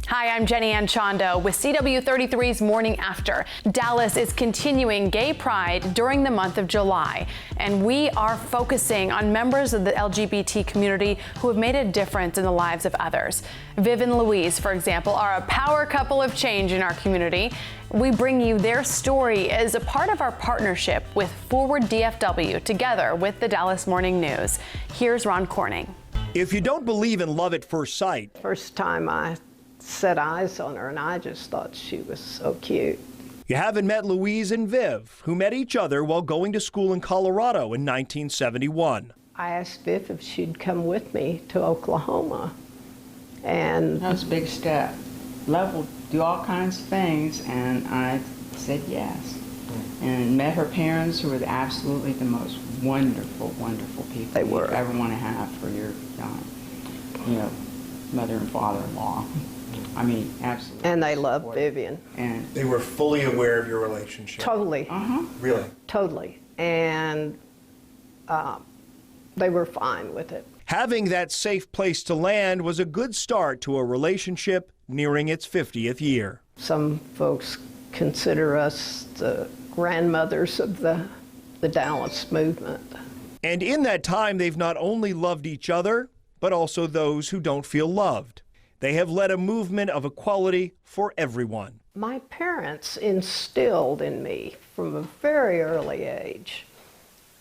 Hi, I'm Jenny Ann Chondo with CW33's Morning After. Dallas is continuing Gay Pride during the month of July, and we are focusing on members of the LGBT community who have made a difference in the lives of others. Viv and Louise, for example, are a power couple of change in our community. We bring you their story as a part of our partnership with FWD DFW, together with the Dallas Morning News. Here's Ron Corning. If you don't believe in love at first sight, first time I set eyes on her, and I just thought she was so cute. You haven't met Louise and Viv, who met each other while going to school in Colorado in 1971. I asked Viv if she'd come with me to Oklahoma, and that was a big step. Love will do all kinds of things, and I said yes. And met her parents, who were absolutely the most wonderful, wonderful people they were. you ever want to have for your, mother and father-in-law. I mean, absolutely. And they loved Vivian. And they were fully aware of your relationship. Totally. Really? Totally. And they were fine with it. Having that safe place to land was a good start to a relationship nearing its 50th year. Some folks consider us the grandmothers of the Dallas movement. And in that time, they've not only loved each other, but also those who don't feel loved. They have led a movement of equality for everyone. My parents instilled in me from a very early age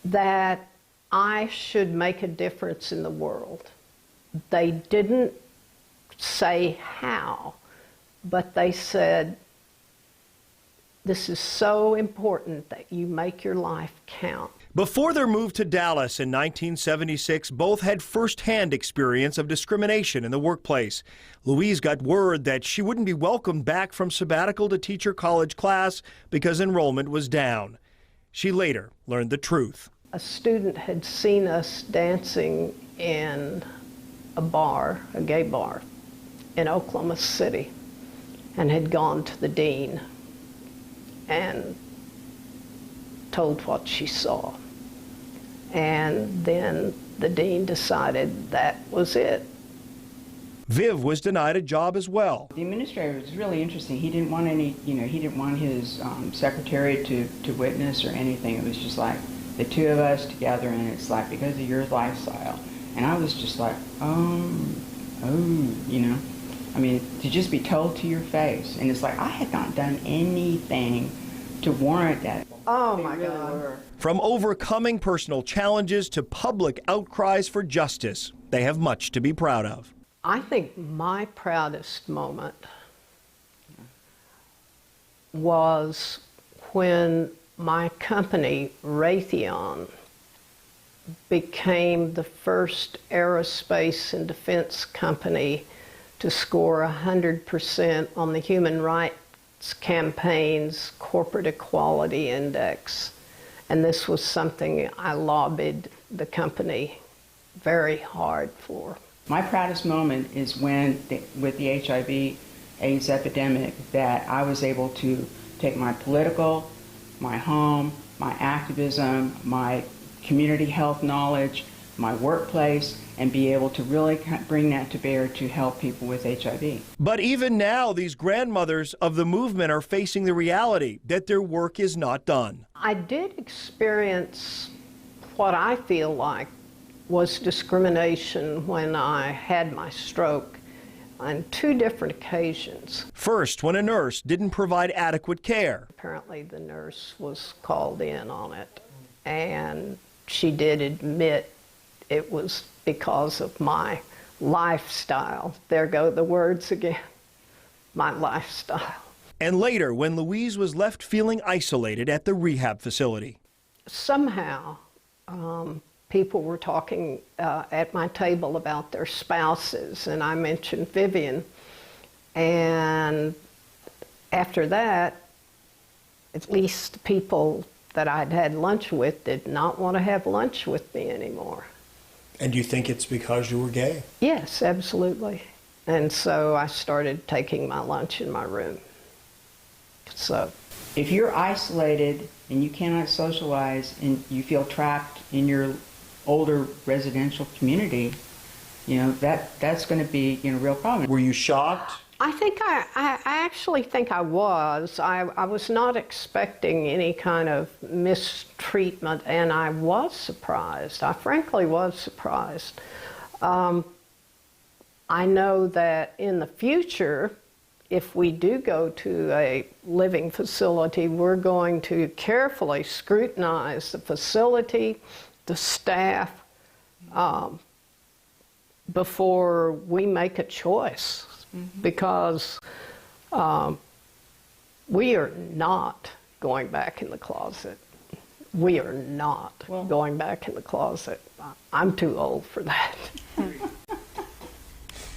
that I should make a difference in the world. They didn't say how, but they said, this is so important that you make your life count. Before their move to Dallas in 1976, both had firsthand experience of discrimination in the workplace. Louise got word that she wouldn't be welcomed back from sabbatical to teach her college class because enrollment was down. She later learned the truth. A student had seen us dancing in a bar, a gay bar, in Oklahoma City, and had gone to the dean and told what she saw. And then the dean decided that was it. Viv was denied a job as well. the administrator was really interesting. He didn't want any, he didn't want his secretary to witness or anything. It was just like the two of us together, and it's like, because of your lifestyle. And I was just like, I mean, to just be told to your face. And it's like, I had not done anything to warrant that. Oh my God. From overcoming personal challenges to public outcries for justice, they have much to be proud of. I think my proudest moment was when my company, Raytheon, became the first aerospace and defense company to score 100% on the Human Rights Campaign's Corporate Equality Index. And this was something I lobbied the company very hard for. My proudest moment is when, with the HIV/AIDS epidemic, that I was able to take my political, my home, my activism, my community health knowledge, my workplace, and be able to really bring that to bear to help people with HIV. But even now, these grandmothers of the movement are facing the reality that their work is not done. I did experience what I feel like was discrimination when I had my stroke on 2 different occasions. First, when a nurse didn't provide adequate care. Apparently the nurse was called in on it, and she did admit it was because of my lifestyle. There go the words again, my lifestyle. And later, when Louise was left feeling isolated at the rehab facility. Somehow, people were talking at my table about their spouses, and I mentioned Vivian. And after that, at least the people that I'd had lunch with did not want to have lunch with me anymore. And do you think it's because you were gay? Yes, absolutely. And so I started taking my lunch in my room. So if you're isolated and you cannot socialize and you feel trapped in your older residential community, that's going to be a real problem. Were you shocked I actually think I was. I was not expecting any kind of mistreatment, and I was surprised. I frankly was surprised. I know that in the future, if we do go to a living facility, we're going to carefully scrutinize the facility, the staff, before we make a choice. Because we are not going back in the closet. We are not going back in the closet. I'm too old for that.